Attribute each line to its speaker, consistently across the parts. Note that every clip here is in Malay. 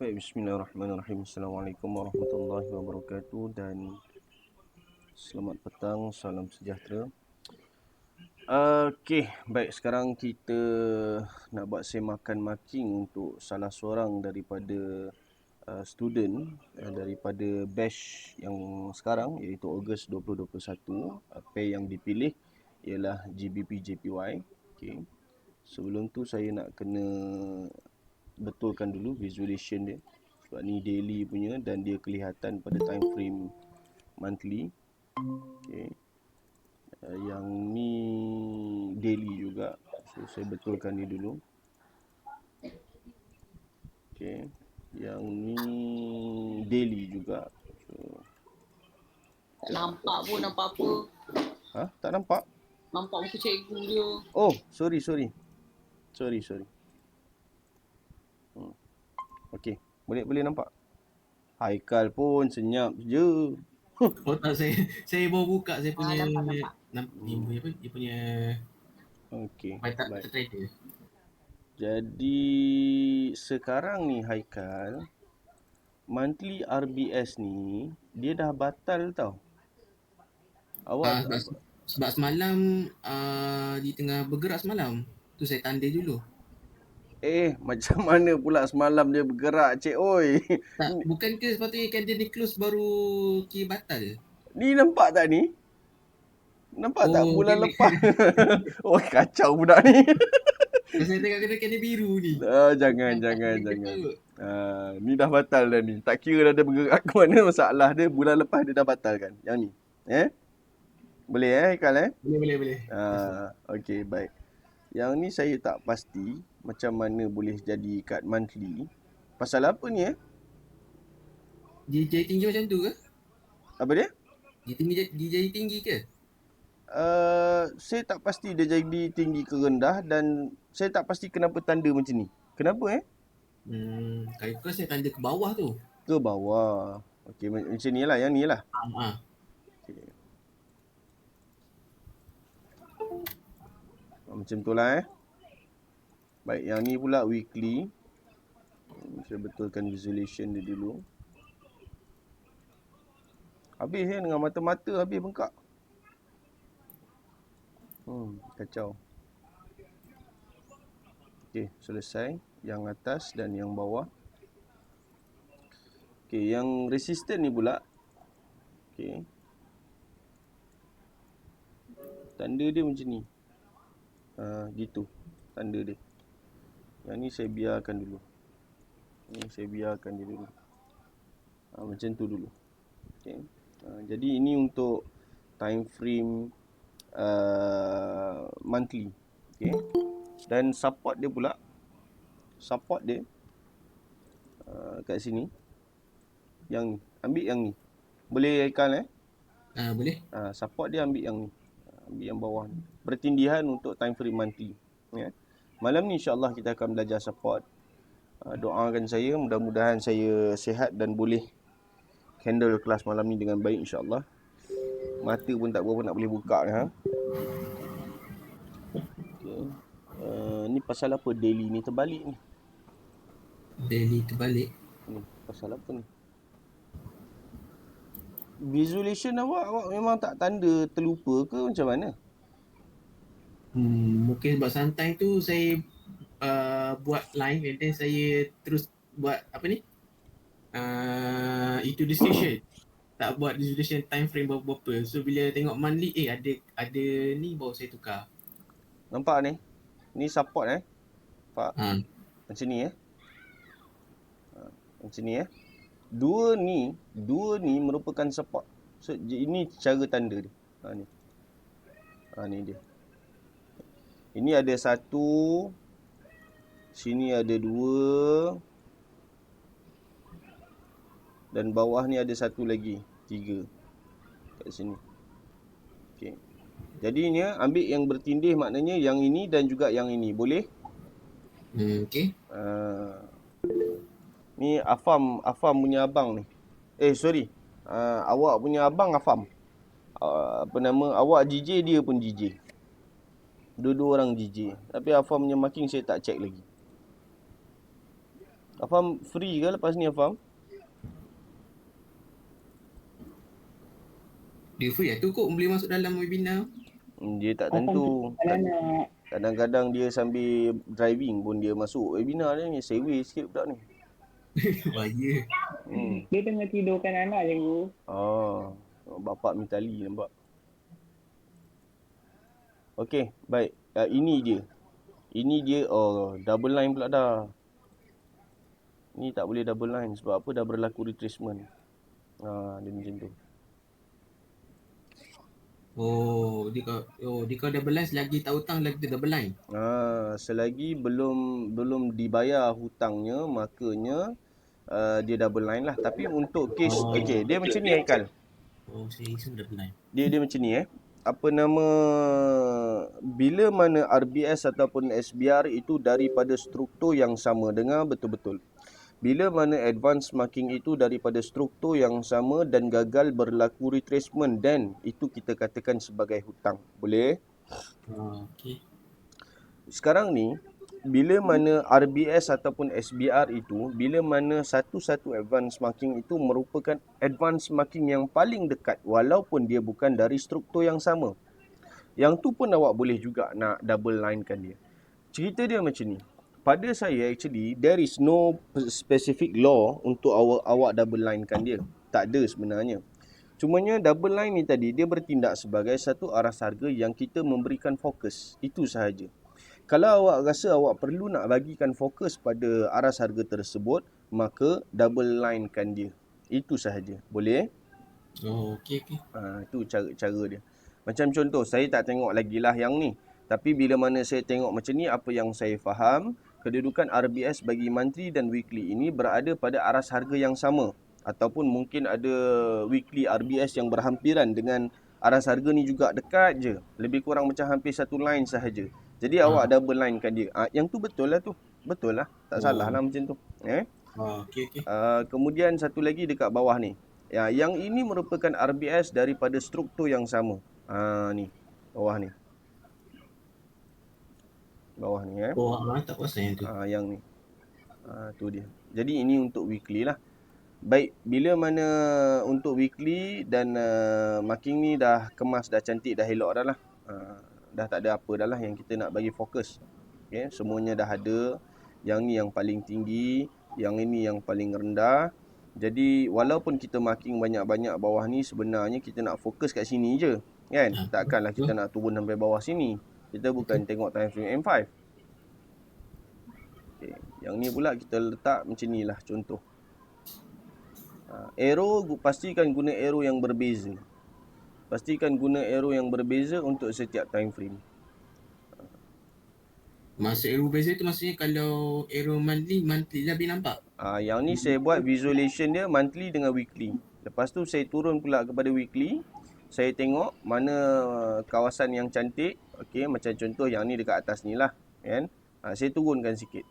Speaker 1: Baik, bismillahirrahmanirrahim. Assalamualaikum warahmatullahi wabarakatuh dan selamat petang, salam sejahtera. Okey, baik, sekarang kita nak buat semakan making untuk salah seorang daripada student daripada batch yang sekarang, iaitu Ogos 2021. Pair yang dipilih ialah GBP JPY. Okey. Sebelum tu saya nak kena betulkan dulu visualization dia. Sebab ni daily punya dan dia kelihatan pada time frame monthly. Okey. Yang ni daily juga. So saya betulkan ni dulu. Okey. Yang ni daily juga. So,
Speaker 2: tak nampak pun nampak apa.
Speaker 1: Tak nampak?
Speaker 2: Nampak muka cikgu dia.
Speaker 1: Oh, sorry. Okey. Boleh nampak? Haikal pun senyap je.
Speaker 3: Oh tak, saya baru buka saya punya
Speaker 2: nampak.
Speaker 3: Dia punya
Speaker 1: Okey.
Speaker 3: baik. Trader.
Speaker 1: Jadi sekarang ni Haikal, monthly RBS ni dia dah batal tau. Awak
Speaker 3: Sebab semalam di tengah bergerak semalam tu saya tanda dulu.
Speaker 1: Macam mana pula semalam dia bergerak, cik oi?
Speaker 3: Tak, bukan ke sepatutnya kan dia ni close baru batal?
Speaker 1: Ni nampak tak ni? Nampak tak bulan
Speaker 3: okay.
Speaker 1: lepas? Oh, kacau budak ni.
Speaker 3: Saya tengok kena kena biru ni.
Speaker 1: Jangan. Ni dah batal dah ni. Tak kira dah dia bergerak ke mana, masalah dia bulan lepas dia dah batal kan. Yang ni. Boleh Haikal
Speaker 3: Boleh.
Speaker 1: Okey, baik. Yang ni saya tak pasti macam mana boleh jadi kad monthly. Pasal apa ni
Speaker 3: Dia jadi tinggi macam tu ke?
Speaker 1: Apa dia?
Speaker 3: Dia jadi tinggi ke?
Speaker 1: Saya tak pasti dia jadi tinggi ke rendah dan saya tak pasti kenapa tanda macam ni. Kenapa
Speaker 3: Kalau saya tanda ke bawah tu.
Speaker 1: Ke bawah. Okey, macam ni lah, yang ni lah. Okay. Macam tu lah Baik, yang ni pula weekly. Saya betulkan visualization dia dulu. Habis dengan mata-mata habis bengkak. Kacau. Okey, selesai. Yang atas dan yang bawah. Okey, yang resistant ni pula. Okey. Tanda dia macam ni. Gitu. Tanda dia. Yang ni saya biarkan dulu. Macam tu dulu. Okey. Jadi ini untuk time frame monthly. Okey. Dan support dia pula. Support dia kat sini. Yang ni. Ambil yang ni. Boleh Haikal
Speaker 3: Boleh.
Speaker 1: Support dia ambil yang ni. Ambil yang bawah ni. Pertindihan untuk time frame monthly. Malam ni insyaAllah kita akan belajar support. Doakan saya, mudah-mudahan saya sihat dan boleh handle kelas malam ni dengan baik insyaAllah. Mata pun tak berapa nak boleh buka ni Okay. Ni pasal apa daily ni terbalik ni?
Speaker 3: Daily terbalik.
Speaker 1: Ni pasal apa ni? Visualization awak memang tak tanda terlupa ke macam mana?
Speaker 3: Mungkin sebab santai tu saya buat live and then saya terus buat apa ni? Itu decision. Tak buat decision time frame berapa. So bila tengok monthly ada ni baru saya tukar.
Speaker 1: Nampak ni? Ni support Pak. Macam ni Macam ni Dua ni merupakan support. So ini cara tanda dia. Ni. Ni dia. Ini ada satu. Sini ada dua. Dan bawah ni ada satu lagi. 3. Kat sini. Okey. Jadinya ambil yang bertindih maknanya yang ini dan juga yang ini. Boleh?
Speaker 3: Okey.
Speaker 1: Ni Afam punya abang ni. Sorry. Awak punya abang Afam. Apa nama? Awak JJ, dia pun JJ. Dua-dua orang JJ. Tapi Afam punya marking saya tak check lagi. Afam free ke lepas ni Afam?
Speaker 3: Dia free tu kot boleh masuk dalam webinar.
Speaker 1: Dia tak
Speaker 4: Afam tu
Speaker 1: tentu.
Speaker 4: kalau nak.
Speaker 1: Kadang-kadang dia sambil driving pun dia masuk webinar dia ni. Sewa sikit budak ni.
Speaker 3: Bahaya.
Speaker 4: Dia tengah tidurkan anak je guru.
Speaker 1: Oh, bapak Mitali nampak. Okey, baik. Ini dia. Ini dia. Oh, double line pula dah. Ni tak boleh double line sebab apa, dah berlaku retracement. Dia macam tu.
Speaker 3: Dia kalau double line selagi tak hutang lagi tu double line.
Speaker 1: Selagi belum dibayar hutangnya, makanya dia double line lah. Tapi untuk kes okey, dia macam ni Haikal.
Speaker 3: Saya isu double line.
Speaker 1: Dia macam ni apa nama, bila mana RBS ataupun SBR itu daripada struktur yang sama, dengar betul-betul. Bila mana advance marking itu daripada struktur yang sama dan gagal berlaku retracement, dan itu kita katakan sebagai hutang. Boleh?
Speaker 3: Okey.
Speaker 1: Sekarang ni, bila mana RBS ataupun SBR itu, bila mana satu-satu advance marking itu merupakan advance marking yang paling dekat walaupun dia bukan dari struktur yang sama. Yang tu pun awak boleh juga nak double linekan dia. Cerita dia macam ni. Pada saya actually, there is no specific law untuk awak double linekan dia. Tak ada sebenarnya. Cumanya double line ni tadi, dia bertindak sebagai satu aras harga yang kita memberikan fokus. Itu sahaja. Kalau awak rasa awak perlu nak bagikan fokus pada aras harga tersebut, maka double linekan dia. Itu sahaja. Boleh?
Speaker 3: Okey.
Speaker 1: Itu cara dia. Macam contoh, saya tak tengok lagi lah yang ni. Tapi bila mana saya tengok macam ni, apa yang saya faham, kedudukan RBS bagi monthly dan weekly ini berada pada aras harga yang sama. Ataupun mungkin ada weekly RBS yang berhampiran dengan aras harga ni juga dekat je. Lebih kurang macam hampir satu line sahaja. Jadi awak double linekan dia. Yang tu betul lah tu. Betul lah. Tak salah lah macam tu.
Speaker 3: Okey.
Speaker 1: Kemudian satu lagi dekat bawah ni. Yang ini merupakan RBS daripada struktur yang sama. Ni. Bawah ni.
Speaker 3: Tak pasal yang tu.
Speaker 1: Yang ni. Tu dia. Jadi ini untuk weekly lah. Baik, bila mana untuk weekly dan marking ni dah kemas, dah cantik, dah elok dah lah. Dah tak ada apa dah lah yang kita nak bagi fokus. Okay, semuanya dah ada. Yang ni yang paling tinggi, yang ini yang paling rendah. Jadi walaupun kita marking banyak-banyak bawah ni, sebenarnya kita nak fokus kat sini je. Kan? Takkanlah kita nak turun sampai bawah sini. Kita bukan tengok time frame M5. Okay. Yang ni pula kita letak macam ni lah contoh. Arrow, pastikan guna arrow yang berbeza. Pastikan guna arrow yang berbeza untuk setiap time frame.
Speaker 3: Maksud arrow berbeza tu maksudnya kalau arrow monthly lah boleh nampak.
Speaker 1: Yang ni saya buat visualization dia monthly dengan weekly. Lepas tu saya turun pula kepada weekly. Saya tengok mana kawasan yang cantik. Okey, macam contoh yang ni dekat atas ni lah. Kan? Saya turunkan sikit.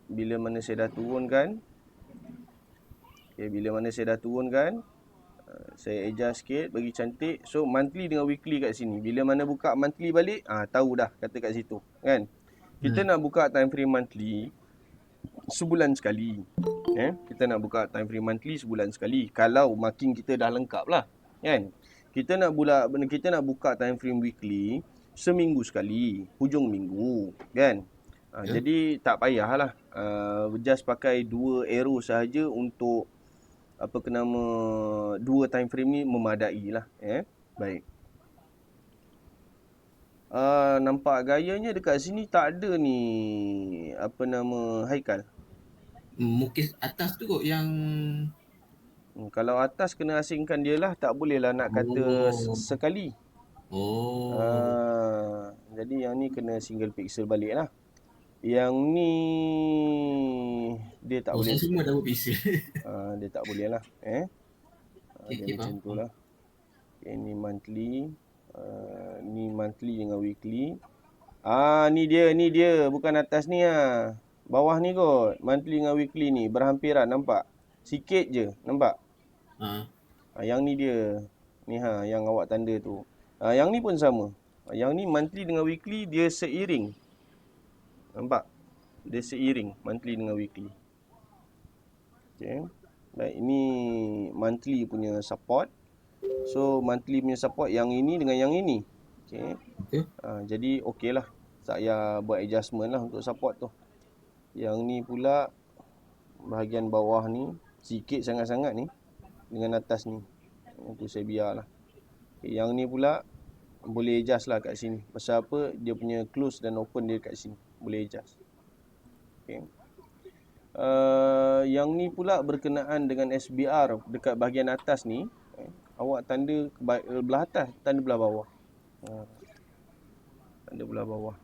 Speaker 1: Bila mana saya dah turunkan. Bila mana saya dah turunkan, saya adjust sikit bagi cantik. So monthly dengan weekly kat sini. Bila mana buka monthly balik, tahu dah kata kat situ, kan? Kita nak buka time frame monthly sebulan sekali. Kita nak buka time frame monthly sebulan sekali. Kalau marking kita dah lengkap lah, kan? Kita nak buka time frame weekly seminggu sekali, hujung minggu, kan? Jadi tak payahlah. Just pakai 2 arrow sahaja untuk dua time frame ni memadai lah. Baik. Nampak gayanya dekat sini tak ada ni Haikal.
Speaker 3: Mungkin atas tu kot yang
Speaker 1: kalau atas kena asingkan dia lah. Tak boleh lah nak kata sekali. Jadi yang ni kena single pixel balik lah. Yang ni dia tak boleh.
Speaker 3: Semua double pixel.
Speaker 1: Dia tak boleh lah. Dia macam tu lah. Ni monthly. Ni monthly dengan weekly. Ni dia. Bukan atas ni lah. Bawah ni kot. Monthly dengan weekly ni berhampiran, nampak? Sikit je, nampak? Yang ni dia. Ni yang awak tanda tu. Yang ni pun sama. Yang ni monthly dengan weekly dia seiring. Nampak? dia seiring monthly dengan weekly. Okay. Baik, ini monthly punya support. So monthly punya support yang ini dengan yang ini. Okay.
Speaker 3: Okay.
Speaker 1: Jadi okey lah. Saya buat adjustment lah untuk support tu. Yang ni pula bahagian bawah ni sikit sangat-sangat ni dengan atas ni. Itu saya biarlah. Okay, yang ni pula boleh adjust lah kat sini. Pasal apa? Dia punya close dan open dia kat sini. Boleh adjust. Okay. Yang ni pula berkenaan dengan SBR dekat bahagian atas ni. Awak tanda belah atas, tanda belah bawah. Tanda belah bawah.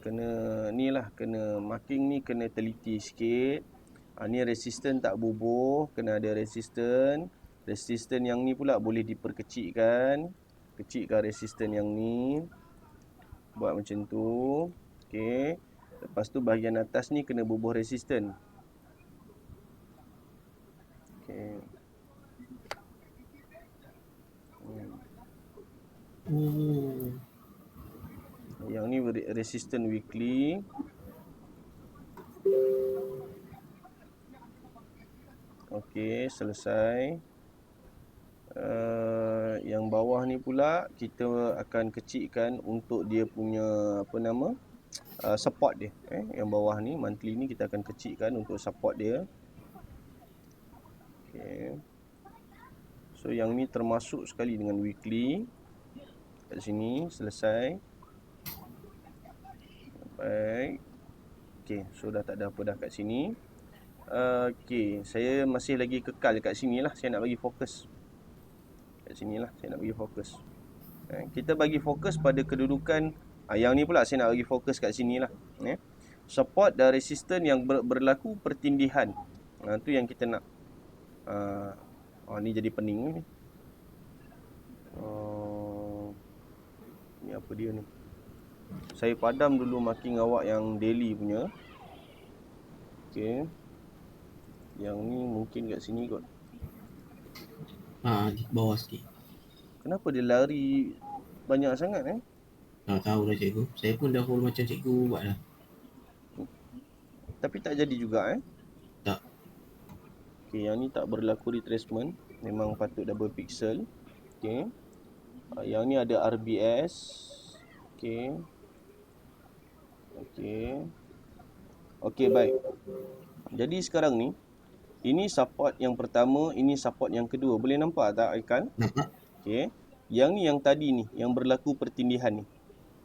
Speaker 1: Kena ni lah, kena marking ni kena teliti sikit. Ni resistan tak bubuh, kena ada resistan. Resistan yang ni pula boleh diperkecilkan. Kecilkan resistan yang ni. Buat macam tu. Okey. Lepas tu bahagian atas ni kena bubuh resistan. Okey. Yang ni resistant weekly. Okey, selesai. Yang bawah ni pula kita akan kecilkan untuk dia punya support dia. Yang bawah ni monthly ni kita akan kecilkan untuk support dia. Okey. So yang ni termasuk sekali dengan weekly. Kat sini selesai. Baik. Okey, so dah tak ada apa dah kat sini. Okey, saya masih lagi kekal kat sini lah. Saya nak bagi fokus. Kat sini lah saya nak bagi fokus. Kita bagi fokus pada kedudukan. Yang ni pula saya nak bagi fokus kat sini lah. Support dan resistance yang berlaku pertindihan. Tu yang kita nak. Ni jadi pening ni. Ni apa dia ni? Saya padam dulu marking awak yang daily punya. Okey. Yang ni mungkin kat sini kot.
Speaker 3: Di bawah sikit.
Speaker 1: Kenapa dia lari banyak sangat
Speaker 3: Tak tahu dah cikgu. Saya pun dah follow macam cikgu buat dah.
Speaker 1: Tapi tak jadi juga
Speaker 3: Tak.
Speaker 1: Okey, yang ni tak berlaku retracement. Memang patut double pixel. Okey. Yang ni ada RBS. Okey. Okey. Okey, baik. Jadi sekarang ni, ini support yang pertama, ini support yang kedua. Boleh nampak tak Aikan?
Speaker 3: Nampak?
Speaker 1: Okey. Yang ni yang tadi ni, yang berlaku pertindihan ni.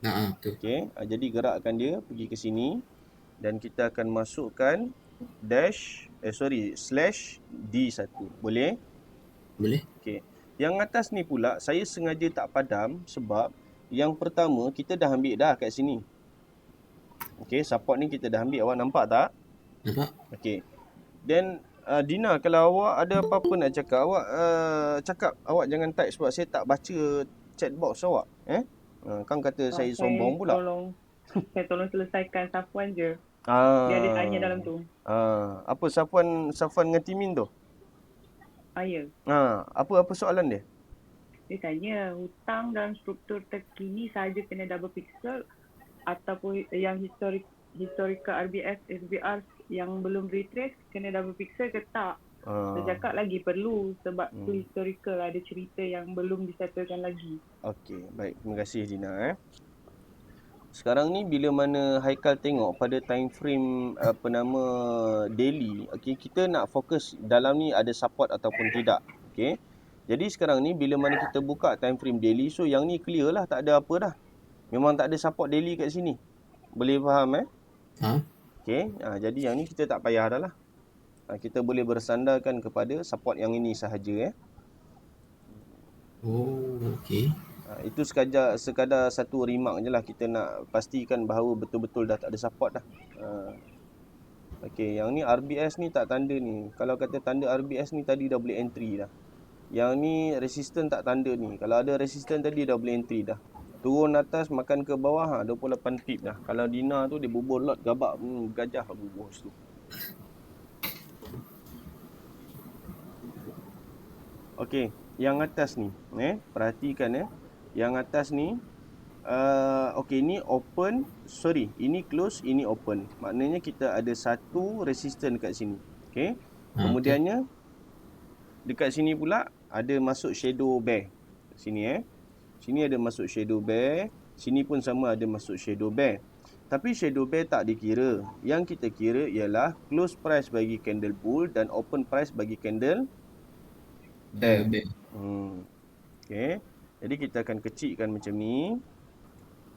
Speaker 3: Betul.
Speaker 1: Okey. Jadi gerakkan dia pergi ke sini dan kita akan masukkan slash D1. Boleh?
Speaker 3: Boleh?
Speaker 1: Okey. Yang atas ni pula saya sengaja tak padam sebab yang pertama kita dah ambil dah kat sini. Okey, support ni kita dah ambil. Awak nampak tak?
Speaker 3: Nampak?
Speaker 1: Okey. Then Dina, kalau awak ada apa-apa nak cakap, awak cakap. Awak jangan type sebab saya tak baca chat box awak. Kan kata saya sombong pula.
Speaker 4: Saya tolong selesaikan Safwan je. Dia ada tanya dalam tu.
Speaker 1: Apa Safwan dengan Timin tu?
Speaker 4: Ya.
Speaker 1: Apa soalan dia?
Speaker 4: Dia tanya hutang dalam struktur terkini sahaja kena double pixel ataupun yang historical RBS, SBR yang belum retrace kena double pixel ke tak? Saya cakap lagi perlu sebab tu historical, ada cerita yang belum disettlekan lagi. Okey,
Speaker 1: baik. Terima kasih Dina. Sekarang ni bila mana Haikal tengok pada time frame daily, okey, kita nak fokus dalam ni ada support ataupun tidak. Okey. Jadi sekarang ni bila mana kita buka time frame daily, so yang ni clear lah, tak ada apa dah. Memang tak ada support daily kat sini. Boleh faham Okey, jadi yang ni kita tak payah dah lah. Kita boleh bersandarkan kepada support yang ini sahaja
Speaker 3: Okey.
Speaker 1: Itu sekadar satu remark je lah. Kita nak pastikan bahawa betul-betul dah tak ada support dah. Okey, yang ni RBS ni tak tanda ni. Kalau kata tanda RBS ni tadi dah boleh entry dah. Yang ni resistant tak tanda ni. Kalau ada resistant tadi dah boleh entry dah. Turun atas makan ke bawah 28 pip dah. Kalau Dina tu dia bubuh lot gabak gajah bubuh situ. Okey, yang atas ni perhatikan Yang atas ni Okay, ini open, sorry, ini close, ini open. Maknanya kita ada satu resistor kat sini. Okay. Kemudiannya dekat sini pula ada masuk shadow bear. Sini Sini ada masuk shadow bear, sini pun sama ada masuk shadow bear. Tapi shadow bear tak dikira. Yang kita kira ialah close price bagi candle bull dan open price bagi candle bear. Okay. Jadi kita akan kecilkan macam ni.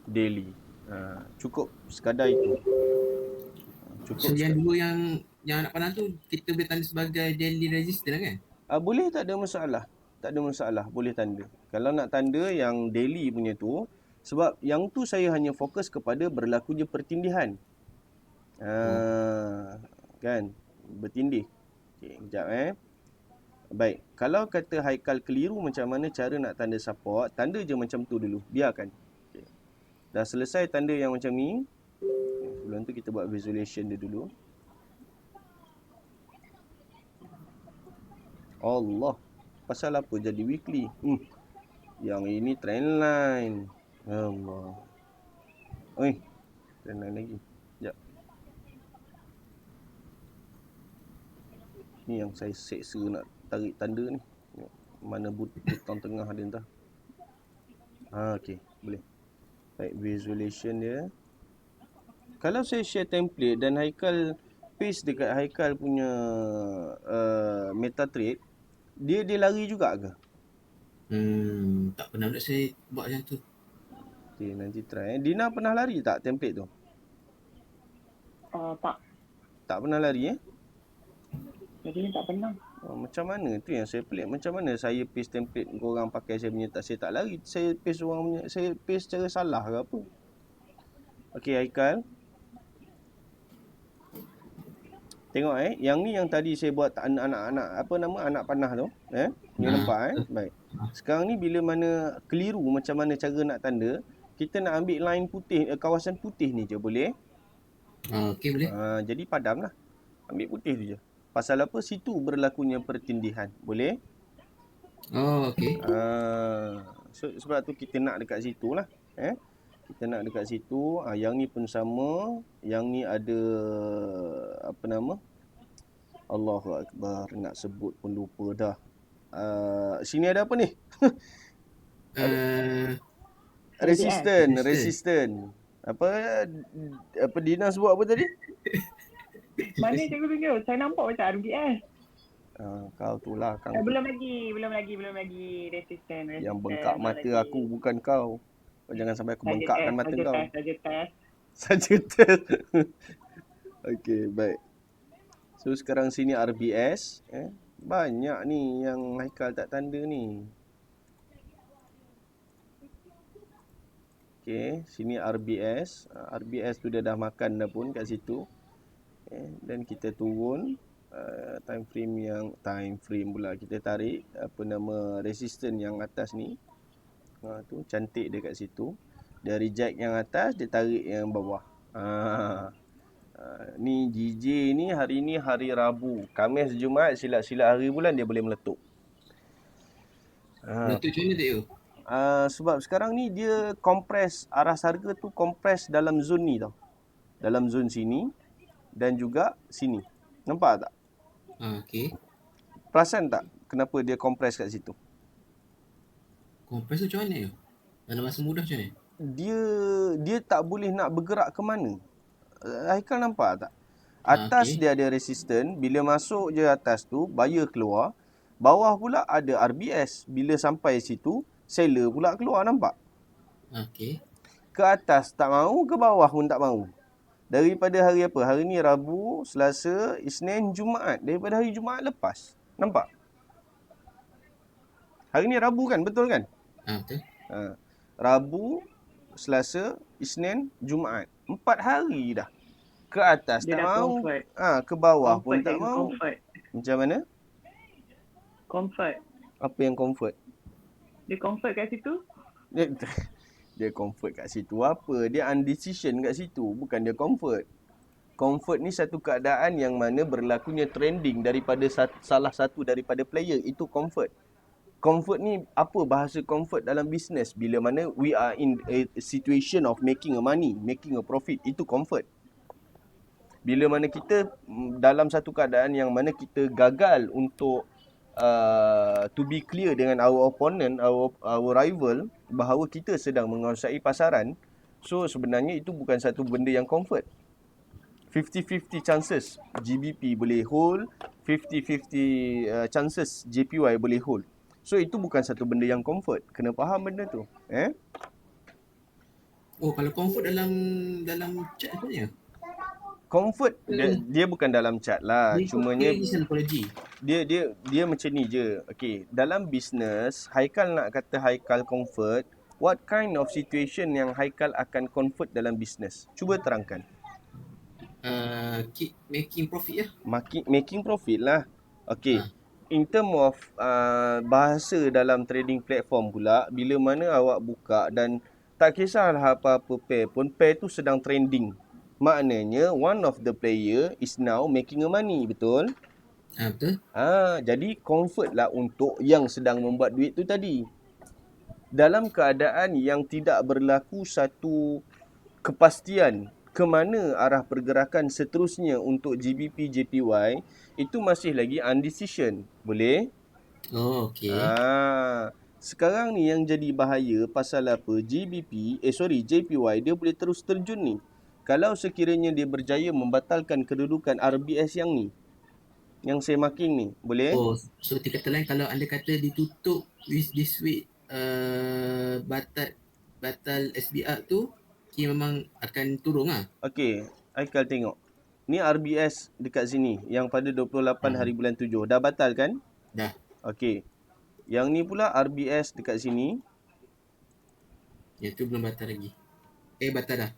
Speaker 1: Daily. Cukup sekadar itu.
Speaker 3: So yang dua yang nak pandang tu kita boleh tanda sebagai daily resistance kan?
Speaker 1: Boleh, tak ada masalah. Tak ada masalah, boleh tanda. Kalau nak tanda yang daily punya tu, sebab yang tu saya hanya fokus kepada berlakunya pertindihan. Kan? Bertindih. Okey, kejap Baik, kalau kata Haikal keliru macam mana cara nak tanda support, tanda je macam tu dulu, biarkan. Okay. Dah selesai tanda yang macam ni, sebelum tu kita buat visualization dia dulu. Allah, pasal apa jadi weekly? Yang ini trendline. Allah. Oi, trendline lagi. Sekejap. Ni yang saya seksa nak tarik tanda ni. Mana butang tengah dia entah. Okey, boleh. Baik, visualization dia. Kalau saya share template dan Haikal paste dekat Haikal punya MetaTrader, dia lari juga ke?
Speaker 3: Tak pernah nak saya buat macam tu.
Speaker 1: Okey, nanti try. Dina pernah lari tak template tu?
Speaker 4: Tak.
Speaker 1: Tak pernah lari
Speaker 4: Jadi tak pernah.
Speaker 1: Macam mana tu yang saya pelik. Macam mana saya paste template korang pakai saya punya saya tak lari. Saya paste orang punya, saya paste secara salah ke apa? Okey, Haikal. Tengok yang ni yang tadi saya buat anak-anak apa nama anak panah tu, Ni nampak Baik. Sekarang ni bila mana keliru macam mana cara nak tanda, kita nak ambil line putih, kawasan putih ni je boleh?
Speaker 3: Okey, boleh.
Speaker 1: Jadi padamlah. Ambil putih tu je. Pasal apa? Situ berlakunya pertindihan. Boleh?
Speaker 3: Okey.
Speaker 1: Sebab tu kita nak dekat situ lah. Kita nak dekat situ. Yang ni pun sama. Yang ni ada apa nama? Allahu Akbar. Nak sebut pun lupa dah. Sini ada apa ni? Resistant. Apa Dina sebut apa tadi?
Speaker 4: Mana cikgu tunjuk? Saya nampak macam RBS.
Speaker 1: Kau tu lah Kang.
Speaker 4: Belum lagi resistant.
Speaker 1: Yang bengkak mata lagi. Aku bukan kau. Kau jangan sampai aku bengkakkan mata kau. Saja test. Okey, baik. So sekarang sini RBS, banyak ni yang Haikal tak tanda ni. Okey, sini RBS. RBS tu dia dah makan dah pun kat situ. Dan kita turun time frame pula kita tarik apa nama resistance yang atas ni. Tu cantik dia kat situ. Dia reject yang atas, dia tarik yang bawah. Ni GJ ni hari ni hari Rabu. Khamis Jumaat silat-silat hari bulan dia boleh meletup.
Speaker 3: Meletup macam mana tu?
Speaker 1: Sebab sekarang ni dia kompres, aras harga tu kompres dalam zon ni tau. Dalam zon sini dan juga sini. Nampak tak?
Speaker 3: Okey.
Speaker 1: Perasan tak kenapa dia kompres kat situ?
Speaker 3: Kompres tu macam mana? Dalam masa mudah macam mana?
Speaker 1: Dia tak boleh nak bergerak ke mana. Haikal nampak tak? Atas dia ada resistance. Bila masuk je atas tu, buyer keluar. Bawah pula ada RBS. Bila sampai situ, seller pula keluar, nampak?
Speaker 3: Okey.
Speaker 1: Ke atas tak mau, ke bawah pun tak mau. Daripada hari apa? Hari ni Rabu, Selasa, Isnin, Jumaat. Daripada hari Jumaat lepas. Nampak? Hari ni Rabu kan? Betul kan?
Speaker 3: Betul.
Speaker 1: Rabu, Selasa, Isnin, Jumaat. 4 hari dah. Ke atas dia tak mau. Ke bawah comfort pun tak mau. Comfort. Macam mana?
Speaker 4: Comfort.
Speaker 1: Apa yang comfort?
Speaker 4: Dia comfort kat situ?
Speaker 1: Dia comfort kat situ apa? Dia undecision kat situ. Bukan dia comfort. Comfort ni satu keadaan yang mana berlakunya trending daripada salah satu daripada player. Itu comfort. Comfort ni apa bahasa comfort dalam business? Bila mana we are in a situation of making a money, making a profit, itu comfort. Bila mana kita dalam satu keadaan yang mana kita gagal untuk to be clear dengan our opponent, our rival, bahawa kita sedang menguasai pasaran, so sebenarnya itu bukan satu benda yang comfort. 50-50 chances GBP boleh hold, 50-50 chances JPY boleh hold. So itu bukan satu benda yang comfort. Kena faham benda tu.
Speaker 3: Oh, kalau comfort dalam chat sebenarnya.
Speaker 1: Comfort dia bukan dalam chart lah.
Speaker 3: Dia
Speaker 1: Cumanya
Speaker 3: ni psychology.
Speaker 1: dia macam ni je. Okay, dalam business, Haikal nak kata Haikal comfort, what kind of situation yang Haikal akan comfort dalam business? Cuba terangkan.
Speaker 3: Keep making profit lah.
Speaker 1: Making profit lah. Okay. In term of bahasa dalam trading platform pula, bila mana awak buka dan tak kisahlah apa-apa pair tu sedang trending. Maknanya one of the player is now making a money, betul?
Speaker 3: Betul.
Speaker 1: Jadi comfort lah untuk yang sedang membuat duit tu tadi. Dalam keadaan yang tidak berlaku satu kepastian ke mana arah pergerakan seterusnya untuk GBP, JPY, itu masih lagi undecision. Boleh?
Speaker 3: Oh, okey.
Speaker 1: Sekarang ni yang jadi bahaya pasal apa? JPY dia boleh terus terjun ni. Kalau sekiranya dia berjaya membatalkan kedudukan RBS yang ni, yang saya marking ni, boleh?
Speaker 3: Oh, so kata lain kalau anda kata ditutup with this week batal SBR tu, memang akan turun lah.
Speaker 1: Okey, Haikal tengok. Ni RBS dekat sini yang pada 28 hari bulan 7. Dah batal kan?
Speaker 3: Dah.
Speaker 1: Okey. Yang ni pula RBS dekat sini.
Speaker 3: Yang tu belum batal lagi. Batal dah.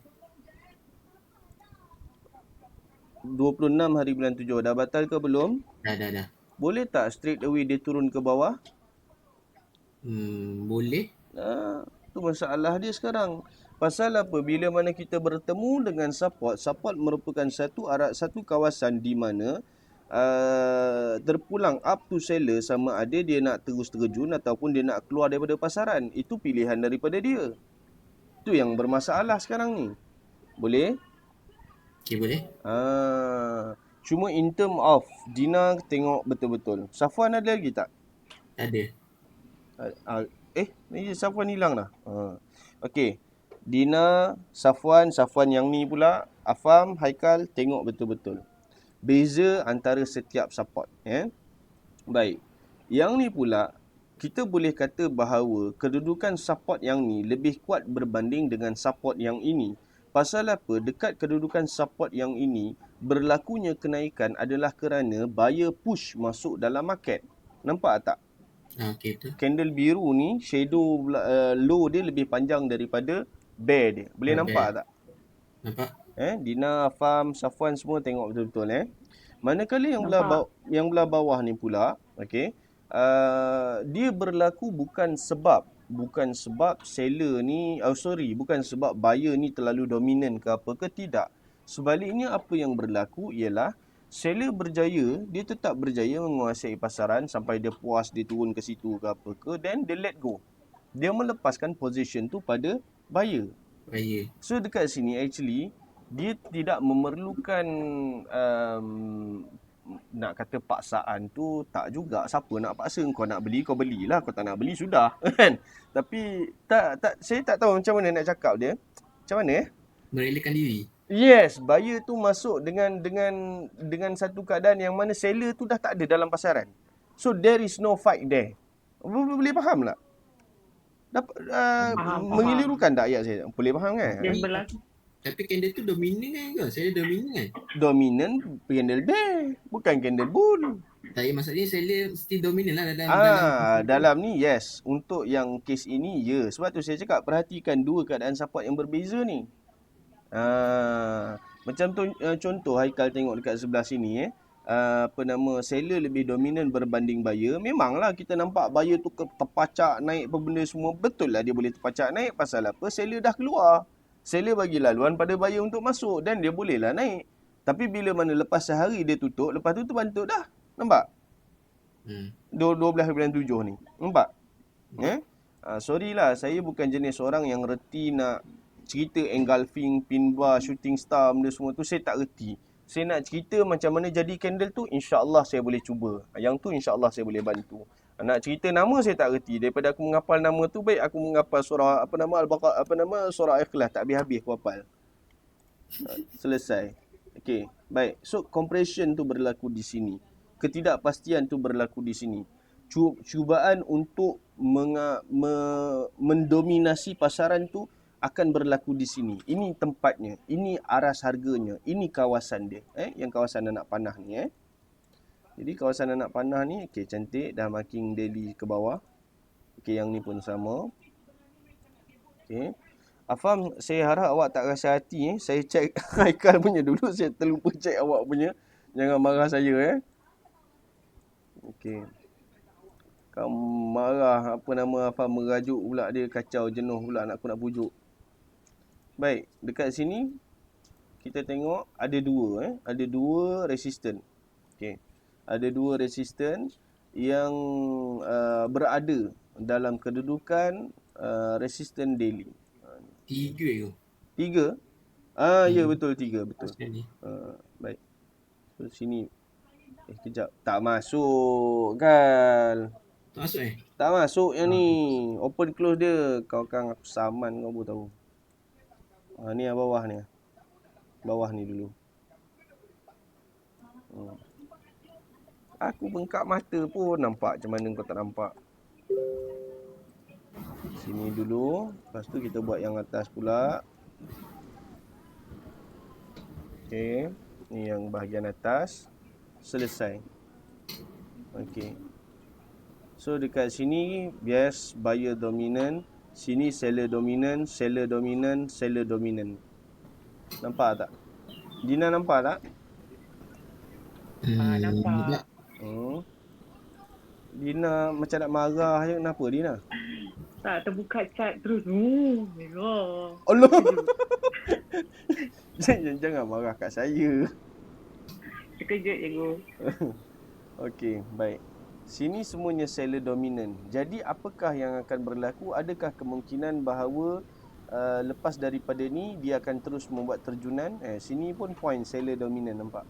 Speaker 1: 26 hari bulan 7. Dah batal ke belum?
Speaker 3: Dah.
Speaker 1: Boleh tak straight away dia turun ke bawah?
Speaker 3: Boleh.
Speaker 1: Tu masalah dia sekarang. Pasal apa? Bila mana kita bertemu dengan support merupakan satu kawasan di mana terpulang up to seller sama ada dia nak terus terjun ataupun dia nak keluar daripada pasaran. Itu pilihan daripada dia. Itu yang bermasalah sekarang ni. Boleh?
Speaker 3: Okey, boleh.
Speaker 1: Cuma in term of Dina tengok betul-betul. Safwan ada lagi tak?
Speaker 3: Ada.
Speaker 1: Ni Safwan hilang dah. Okey. Dina, Safwan yang ni pula, Afam, Haikal, tengok betul-betul. Beza antara setiap support. Baik. Yang ni pula, kita boleh kata bahawa kedudukan support yang ni lebih kuat berbanding dengan support yang ini. Pasal apa? Dekat kedudukan support yang ini, berlakunya kenaikan adalah kerana buyer push masuk dalam market. Nampak tak?
Speaker 3: Okey, betul.
Speaker 1: Candle biru ni, shadow low dia lebih panjang daripada bear dia. Boleh nampak tak?
Speaker 3: Nampak.
Speaker 1: Dina, Afam, Safwan semua tengok betul-betul. Manakala yang belah bawah ni pula, okey, dia berlaku bukan sebab seller ni, bukan sebab buyer ni terlalu dominan ke apa ke, tidak. Sebaliknya apa yang berlaku ialah seller berjaya, dia tetap berjaya menguasai pasaran sampai dia puas, dia turun ke situ ke apa ke, then dia let go. Dia melepaskan position tu pada buyer. So dekat sini actually dia tidak memerlukan nak kata paksaan tu, tak juga. Siapa nak paksa? Kau nak beli, kau belilah. Kau tak nak beli, sudah. Kan? Tapi saya tak tahu macam mana nak cakap dia. Macam mana?
Speaker 3: Merelakan diri.
Speaker 1: Yes, buyer tu masuk dengan satu keadaan yang mana seller tu dah tak ada dalam pasaran. So there is no fight there. Boleh faham tak? Mengelirukan tak ayat saya? Boleh faham kan?
Speaker 4: Yang berlaku.
Speaker 3: Tapi candle tu dominan kan? Saya dominan kan?
Speaker 1: Dominan candle bear, bukan candle bull.
Speaker 3: Tapi maksudnya seller still dominan lah
Speaker 1: dalam ni, yes. Untuk yang kes ini, ya. Sebab tu saya cakap perhatikan dua keadaan support yang berbeza ni. Macam tu, contoh Haikal tengok dekat sebelah sini, seller lebih dominan berbanding buyer. Memanglah kita nampak buyer tu terpacak naik apa benda semua. Betul lah dia boleh terpacak naik. Pasal apa? Seller dah keluar. Seller bagi laluan pada buyer untuk masuk dan dia bolehlah naik. Tapi bila mana lepas sehari dia tutup, lepas tu terbantuk dah. Nampak? 12 bulan 7 ni. Nampak? Sorry lah, saya bukan jenis orang yang reti nak cerita engulfing, pin bar, shooting star, benda semua tu saya tak reti. Saya nak cerita macam mana jadi candle tu, insya-Allah saya boleh cuba. Yang tu insya-Allah saya boleh bantu. Nak cerita nama saya tak reti. Daripada aku menghafal nama tu, baik aku menghafal surah Al-Baqarah, surah Ikhlas, tak habis-habis aku hafal. Selesai. Okey, baik. So compression tu berlaku di sini. Ketidakpastian tu berlaku di sini. Cubaan untuk mendominasi pasaran tu akan berlaku di sini. Ini tempatnya, ini aras harganya, ini kawasan dia. Yang kawasan anak panah ni. Jadi kawasan anak panah ni, okey, cantik, dah marking daily ke bawah. Okey, yang ni pun sama. Okey. Afam, saya harap awak tak rasa hati. Saya cek Haikal punya dulu, saya terlupa cek awak punya. Jangan marah saya. Okey. Kau marah Afam merajuk pula dia, kacau, jenuh pula aku nak pujuk. Baik, dekat sini kita tengok ada dua ada dua resistan. Okey. Ada dua resistan yang berada dalam kedudukan resistan daily.
Speaker 3: 3 tu.
Speaker 1: 3? Ya betul 3, betul. Baik. So sini kejap, tak masuk kan.
Speaker 3: Tak masuk
Speaker 1: Tak masuk yang ni. Open close dia. Kau kan aku saman kau pun tahu. Ni yang bawah ni. Bawah ni dulu. Aku bengkak mata pun nampak macam mana kau tak nampak. Sini dulu. Lepas tu kita buat yang atas pula. Okey. Ni yang bahagian atas. Selesai. Okey. So dekat sini bias buyer dominant, sini seller dominant, seller dominant, seller dominant. Nampak tak? Dina nampak tak?
Speaker 4: Nampak.
Speaker 1: Dina macam nak marah je, kenapa Dina?
Speaker 4: Tak, terbuka chat terus. Merah.
Speaker 1: Allah. Jangan marah kat saya.
Speaker 4: Terkejut cikgu.
Speaker 1: Okey, baik. Sini semuanya seller dominant. Jadi apakah yang akan berlaku? Adakah kemungkinan bahawa lepas daripada ni dia akan terus membuat terjunan? Sini pun point seller dominant, nampak?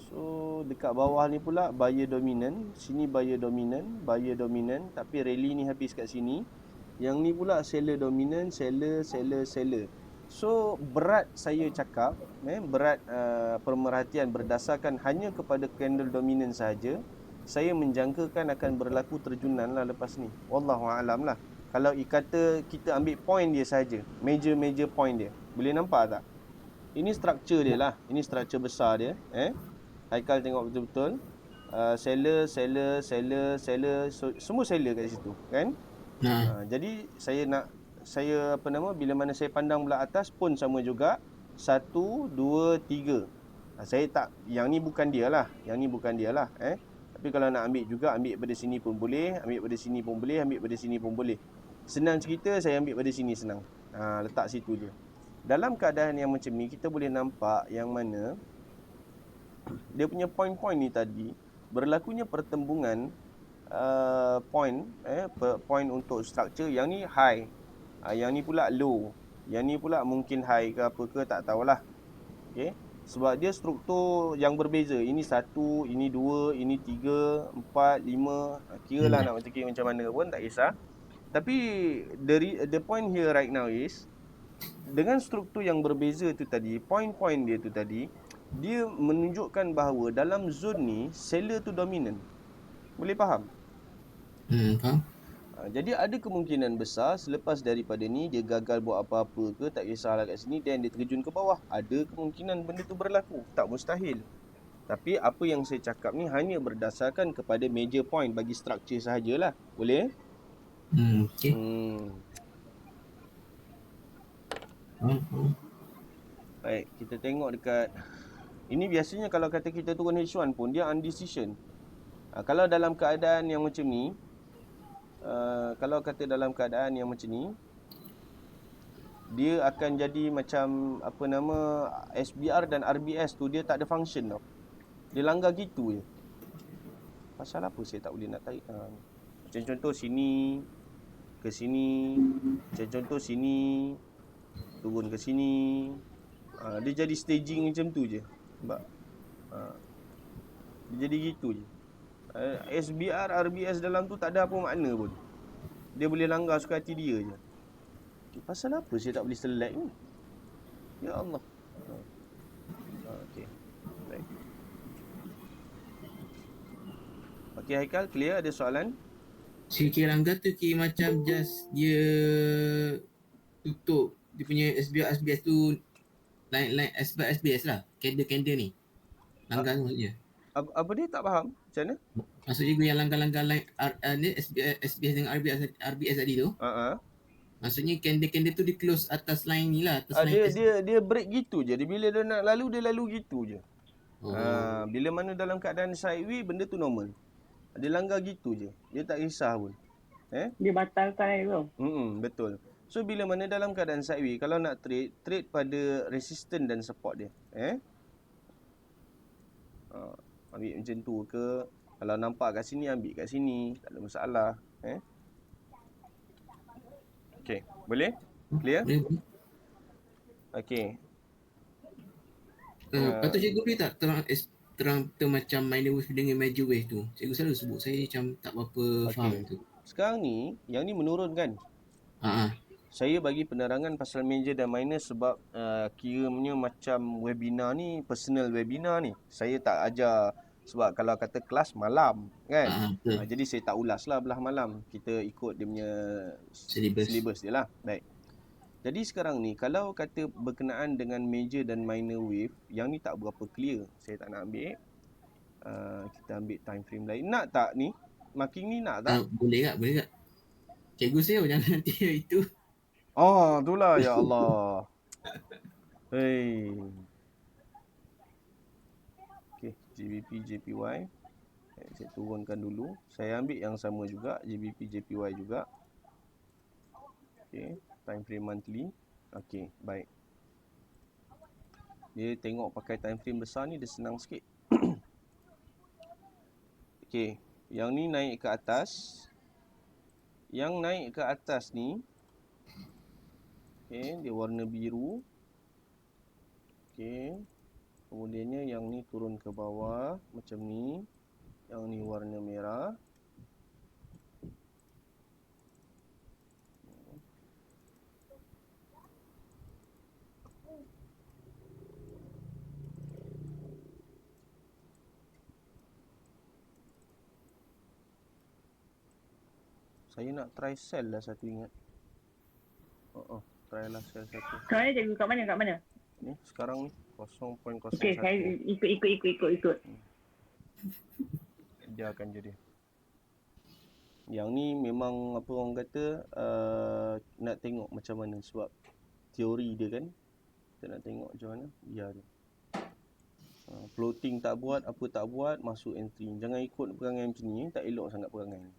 Speaker 1: So dekat bawah ni pula buyer dominant. Sini buyer dominant. Tapi rally ni habis kat sini. Yang ni pula seller dominant, seller. So berat saya cakap, berat pemerhatian berdasarkan hanya kepada candle dominant sahaja, saya menjangkakan akan berlaku terjunan lah lepas ni. Wallahualam lah. Kalau kata kita ambil point dia saja, major point dia, boleh nampak tak? Ini structure dia lah. Ini structure besar dia. Haikal tengok betul-betul. Seller, so, semua seller kat situ, kan? Jadi bila mana saya pandang belah atas pun sama juga. 1, 2, 3. Saya tak, yang ni bukan dia lah. Tapi kalau nak ambil juga, ambil pada sini pun boleh, ambil pada sini pun boleh, ambil pada sini pun boleh. Senang cerita, saya ambil pada sini senang. Letak situ je. Dalam keadaan yang macam ni, kita boleh nampak yang mana dia punya point-point ni tadi, berlakunya pertembungan point untuk structure. Yang ni high, yang ni pula low, yang ni pula mungkin high ke apa ke, tak tahulah. Okay. Sebab dia struktur yang berbeza. Ini 1, ini 2, ini 3, 4, 5. Kira lah nak fikir macam mana pun, tak kisah. Tapi the point here right now is, dengan struktur yang berbeza tu tadi, point-point dia tu tadi, dia menunjukkan bahawa dalam zone ni seller tu dominant. Boleh faham?
Speaker 3: Faham.
Speaker 1: Jadi ada kemungkinan besar selepas daripada ni dia gagal buat apa-apa ke, tak kisahlah kat sini, dan dia terjun ke bawah. Ada kemungkinan benda tu berlaku, tak mustahil. Tapi apa yang saya cakap ni hanya berdasarkan kepada major point bagi structure sahajalah. Boleh?
Speaker 3: Okey.
Speaker 1: Baik, kita tengok dekat ini. Biasanya kalau kata kita turun H1 pun dia undecision. Kalau dalam keadaan yang macam ni, dia akan jadi macam SBR dan RBS tu, dia tak ada function tau. Dia langgar gitu je. Pasal apa saya tak boleh nak tarik? Macam contoh sini, ke sini. Macam contoh sini, turun ke sini. Dia jadi staging macam tu je. Nampak? Dia jadi gitu je. SBR, RBS dalam tu tak ada apa makna pun. Dia boleh langgar suka hati dia je. Pasal apa saya tak boleh select ni? Ya Allah. Okey. Baik. Okey Haikal, clear? Ada soalan?
Speaker 3: Kira langgar tu kira macam just dia tutup dia punya SBS tu line SBS lah. Candle ni. Langgar tu maksudnya.
Speaker 1: Apa dia tak faham? Macam mana?
Speaker 3: Maksudnya gue yang langgar-langgar line ni SBS dengan RBS tadi tu. Maksudnya candle tu di close atas line ni lah, atas line
Speaker 1: Dia break gitu je. Dia bila dia nak lalu, dia lalu gitu je. Bila mana dalam keadaan sideway, benda tu normal. Dia langgar gitu je. Dia tak risah pun.
Speaker 4: Dia batalkan tu.
Speaker 1: Betul. So bila mana dalam keadaan sideway, kalau nak trade pada resistance dan support dia. Ambil macam tu ke. Kalau nampak kat sini, ambil kat sini. Tak ada masalah. Okay, boleh? Clear? Okay.
Speaker 3: Lepas tu cikgu boleh tak terang macam minor wave dengan major wave tu? Cikgu selalu sebut, saya macam tak berapa faham tu.
Speaker 1: Sekarang ni, yang ni menurun kan? Saya bagi penerangan pasal major dan minor sebab kiranya macam webinar ni, personal webinar ni. Saya tak ajar sebab kalau kata kelas malam kan. Jadi saya tak ulas lah belah malam. Kita ikut dia punya syllabus dia lah. Baik. Jadi sekarang ni kalau kata berkenaan dengan major dan minor wave, yang ni tak berapa clear. Saya tak nak ambil. Kita ambil time frame lain. Nak tak ni? Marking ni nak tak?
Speaker 3: Boleh tak? Cikgu saya jangan nanti itu.
Speaker 1: Itulah ya Allah. Hei. Okey, GBP JPY. Saya turunkan dulu. Saya ambil yang sama juga, GBP JPY juga. Okey, time frame monthly. Okey, baik. Dia tengok pakai time frame besar ni dia senang sikit. Okey, yang ni naik ke atas. Yang naik ke atas ni, okey, dia warna biru. Okey. Kemudiannya yang ni turun ke bawah macam ni. Yang ni warna merah. Saya nak try sell lah satu ingat. Try lah sell satu.
Speaker 4: Sekarang ni cikgu kat mana?
Speaker 1: Ni sekarang ni 0.01.
Speaker 4: Okey, saya ikut.
Speaker 1: Dia akan jadi. Yang ni memang apa orang kata nak tengok macam mana sebab teori dia kan. Kita nak tengok macam mana biar dia. Floating tak buat, apa tak buat, masuk entry. Jangan ikut perangai macam ni, tak elok sangat perangai ni.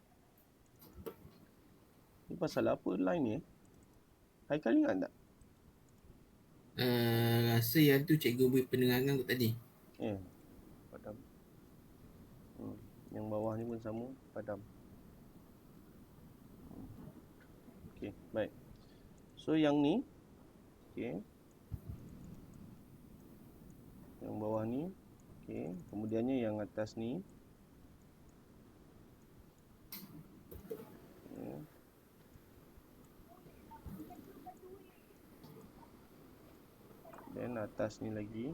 Speaker 1: Ni pasal apa line ni? Haikal ingat tak?
Speaker 3: Rasa yang tu cikgu beri penerangan kot tadi.
Speaker 1: Padam. Yang bawah ni pun sama, padam. Okey, baik. So yang ni, okey. Yang bawah ni, okey. Kemudiannya yang atas ni. Dan atas ni lagi.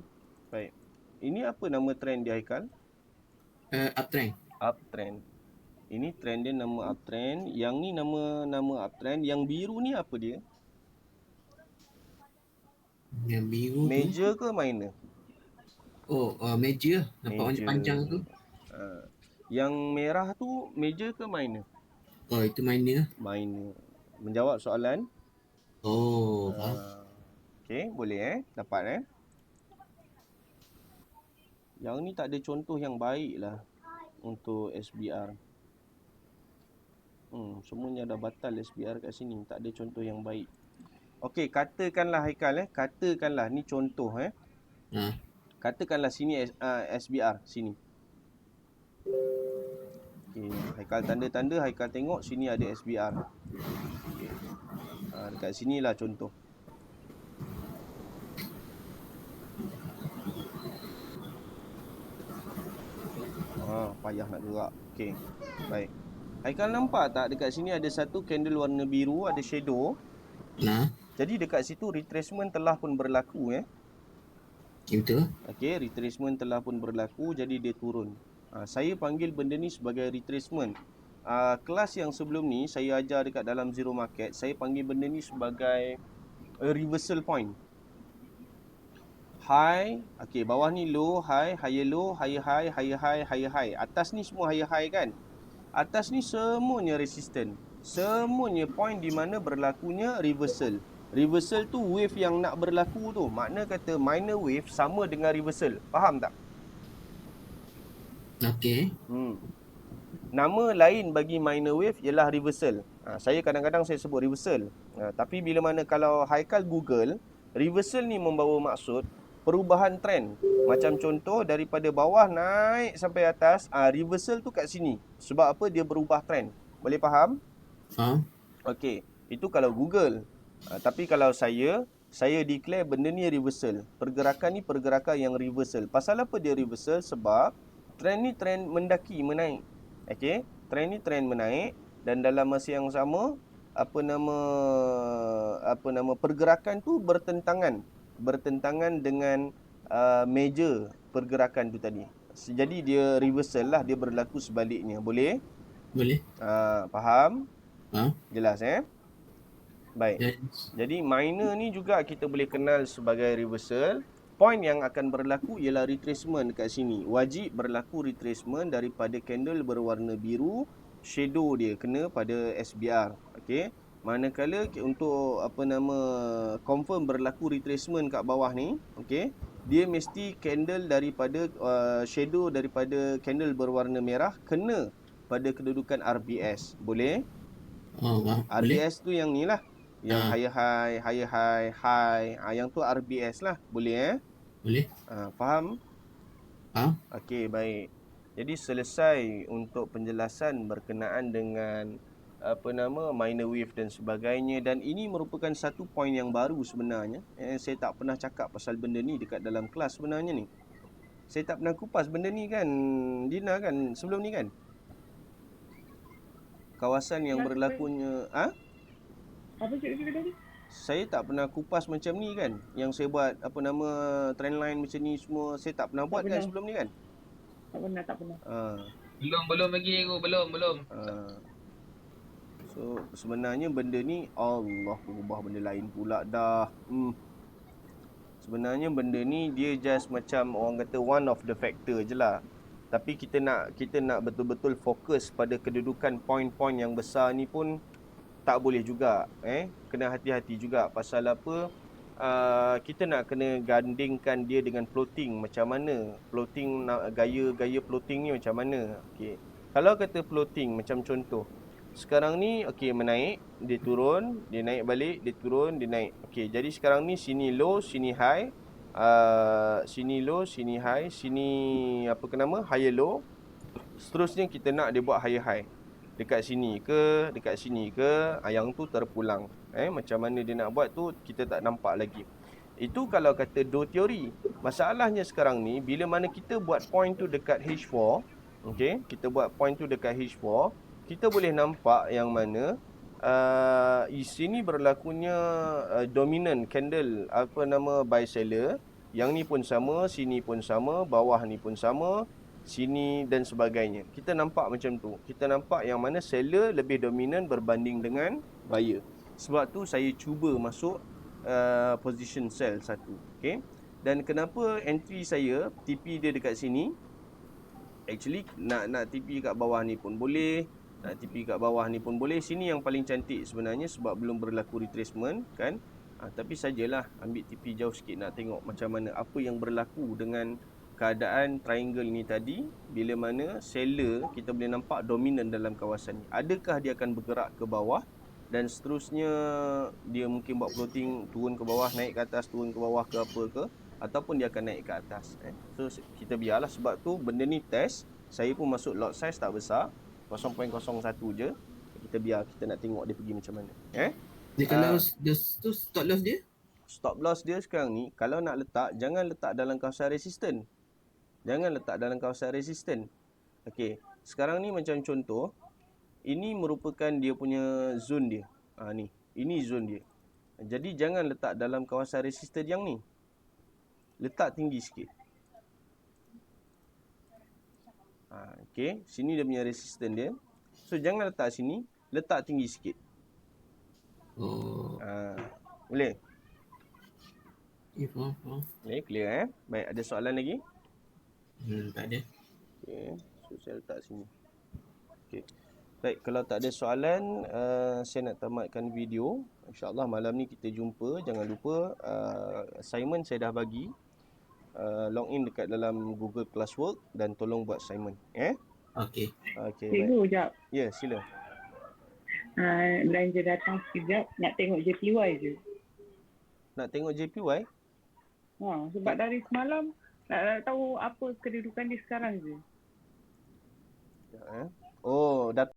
Speaker 1: Baik. Ini apa nama trend dia Haikal?
Speaker 3: Uptrend.
Speaker 1: Uptrend. Ini trend dia nama uptrend. Yang ni nama uptrend. Yang biru ni apa dia?
Speaker 3: Yang biru
Speaker 1: major ke minor?
Speaker 3: Major. Nampak macam panjang tu.
Speaker 1: Yang merah tu major ke minor?
Speaker 3: Itu minor.
Speaker 1: Minor. Menjawab soalan.
Speaker 3: Faham.
Speaker 1: Okey, boleh dapat Yang ni tak ada contoh yang baik lah untuk SBR. Semuanya dah batal SBR kat sini, tak ada contoh yang baik. Okey, katakanlah Haikal katakanlah ni contoh Katakanlah sini SBR sini. Okay. Haikal tanda-tanda, Haikal tengok sini ada SBR. Okay. Dekat sini lah contoh. Payah nak gerak. Okay. Baik. Haikal nampak tak dekat sini ada satu candle warna biru, ada shadow.
Speaker 3: Nah,
Speaker 1: Jadi dekat situ retracement telah pun berlaku
Speaker 3: betul.
Speaker 1: Okey, retracement telah pun berlaku, jadi dia turun. Saya panggil benda ni sebagai retracement. Kelas yang sebelum ni saya ajar dekat dalam zero market, saya panggil benda ni sebagai reversal point. High, okey, bawah ni low, high, higher low, higher high, higher high, higher high. Atas ni semua higher high kan? Atas ni semuanya resistant. Semuanya point di mana berlakunya reversal. Reversal tu wave yang nak berlaku tu. Makna kata minor wave sama dengan reversal. Faham tak?
Speaker 3: Okey.
Speaker 1: Nama lain bagi minor wave ialah reversal. Saya kadang-kadang saya sebut reversal. Tapi bila mana kalau Haikal Google, reversal ni membawa maksud perubahan trend. Macam contoh daripada bawah naik sampai atas, reversal tu kat sini. Sebab apa? Dia berubah trend. Boleh faham?
Speaker 3: Faham?
Speaker 1: Okey, itu kalau Google. Tapi kalau saya declare benda ni reversal. Pergerakan ni pergerakan yang reversal. Pasal apa dia reversal? Sebab trend ni trend mendaki, menaik. Okey, trend ni trend menaik dan dalam masa yang sama pergerakan tu bertentangan dengan major pergerakan tu tadi. Jadi dia reversal lah, dia berlaku sebaliknya. Boleh?
Speaker 3: Boleh.
Speaker 1: Faham?
Speaker 3: Jelas
Speaker 1: Baik. Jadi minor ni juga kita boleh kenal sebagai reversal. Point yang akan berlaku ialah retracement dekat sini. Wajib berlaku retracement daripada candle berwarna biru, shadow dia kena pada SBR. Okey. Manakala untuk confirm berlaku retracement kat bawah ni, okey, dia mesti candle daripada shadow daripada candle berwarna merah kena pada kedudukan RBS. Boleh? RBS tu yang ni lah. Yang higher high. Yang tu RBS lah. Boleh
Speaker 3: Boleh.
Speaker 1: Faham?
Speaker 3: Faham.
Speaker 1: Okey, baik. Jadi selesai untuk penjelasan berkenaan dengan minor wave dan sebagainya. Dan ini merupakan satu poin yang baru sebenarnya. Saya tak pernah cakap pasal benda ni dekat dalam kelas sebenarnya ni. Saya tak pernah kupas benda ni kan, Dina kan, sebelum ni kan? Kawasan yang berlakunya
Speaker 4: Apa cakap tadi?
Speaker 1: Saya tak pernah kupas macam ni kan. Yang saya buat trendline macam ni semua saya tak pernah buat kan sebelum ni kan?
Speaker 4: Tak pernah.
Speaker 5: Belum lagi aku, belum.
Speaker 1: So sebenarnya benda ni Allah ubah benda lain pula dah. Sebenarnya benda ni dia just macam orang kata one of the factor je lah. Tapi kita nak betul-betul fokus pada kedudukan poin-poin yang besar ni pun tak boleh juga. Kena hati-hati juga. Pasal apa? Kita nak kena gandingkan dia dengan floating. Macam mana? Floating, gaya floating ni macam mana? Okay. Kalau kata floating, macam contoh. Sekarang ni, menaik, dia turun, dia naik balik, dia turun, dia naik. Jadi sekarang ni sini low, sini high. Sini low, sini high, sini higher low. Seterusnya kita nak dia buat higher high. Dekat sini ke, yang tu terpulang. Macam mana dia nak buat tu kita tak nampak lagi. Itu kalau kata do teori. Masalahnya sekarang ni bila mana kita buat point tu dekat H4, kita buat point tu dekat H4, kita boleh nampak yang mana sini berlakunya dominant candle buy seller. Yang ni pun sama, sini pun sama, bawah ni pun sama, sini dan sebagainya. Kita nampak macam tu. Kita nampak yang mana seller lebih dominan berbanding dengan buyer. Sebab tu saya cuba masuk position sell satu. Dan kenapa entry saya TP dia dekat sini? Actually nak TP kat bawah ni pun boleh, nak TP kat bawah ni pun boleh. Sini yang paling cantik sebenarnya sebab belum berlaku retracement kan. Tapi sajalah ambil TP jauh sikit nak tengok macam mana apa yang berlaku dengan keadaan triangle ni tadi. Bila mana seller kita boleh nampak dominan dalam kawasan ni. Adakah dia akan bergerak ke bawah dan seterusnya dia mungkin buat floating, turun ke bawah, naik ke atas, turun ke bawah ke apa ke, ataupun dia akan naik ke atas. So kita biarlah, sebab tu benda ni test. Saya pun masuk lot size tak besar. 0.01 je. Kita biar, kita nak tengok dia pergi macam mana.
Speaker 3: Dia kalau dia tu stop loss dia?
Speaker 1: Stop loss dia sekarang ni, kalau nak letak, jangan letak dalam kawasan resisten. Jangan letak dalam kawasan resisten. Okey, sekarang ni macam contoh, ini merupakan dia punya zone dia. Ni, ini zone dia. Jadi jangan letak dalam kawasan resisten yang ni. Letak tinggi sikit. Okey, sini dia punya resisten dia. So jangan letak sini, letak tinggi sikit.
Speaker 3: Oh.
Speaker 1: Boleh?
Speaker 3: Faham.
Speaker 1: Boleh, clear Baik, ada soalan lagi?
Speaker 3: Tak ada.
Speaker 1: Okey, so saya letak sini. Okey. Baik, kalau tak ada soalan, saya nak tamatkan video. InsyaAllah malam ni kita jumpa. Jangan lupa assignment saya dah bagi. Log in dekat dalam Google Classwork dan tolong buat assignment.
Speaker 3: Okey.
Speaker 1: Okey, baik.
Speaker 4: Cikgu, sekejap.
Speaker 1: Ya, sila.
Speaker 4: Belanja datang sekejap, nak tengok JPY je.
Speaker 1: Nak tengok JPY?
Speaker 4: Sebab dari semalam, nak tahu apa kedudukan dia sekarang je.
Speaker 1: Oh, data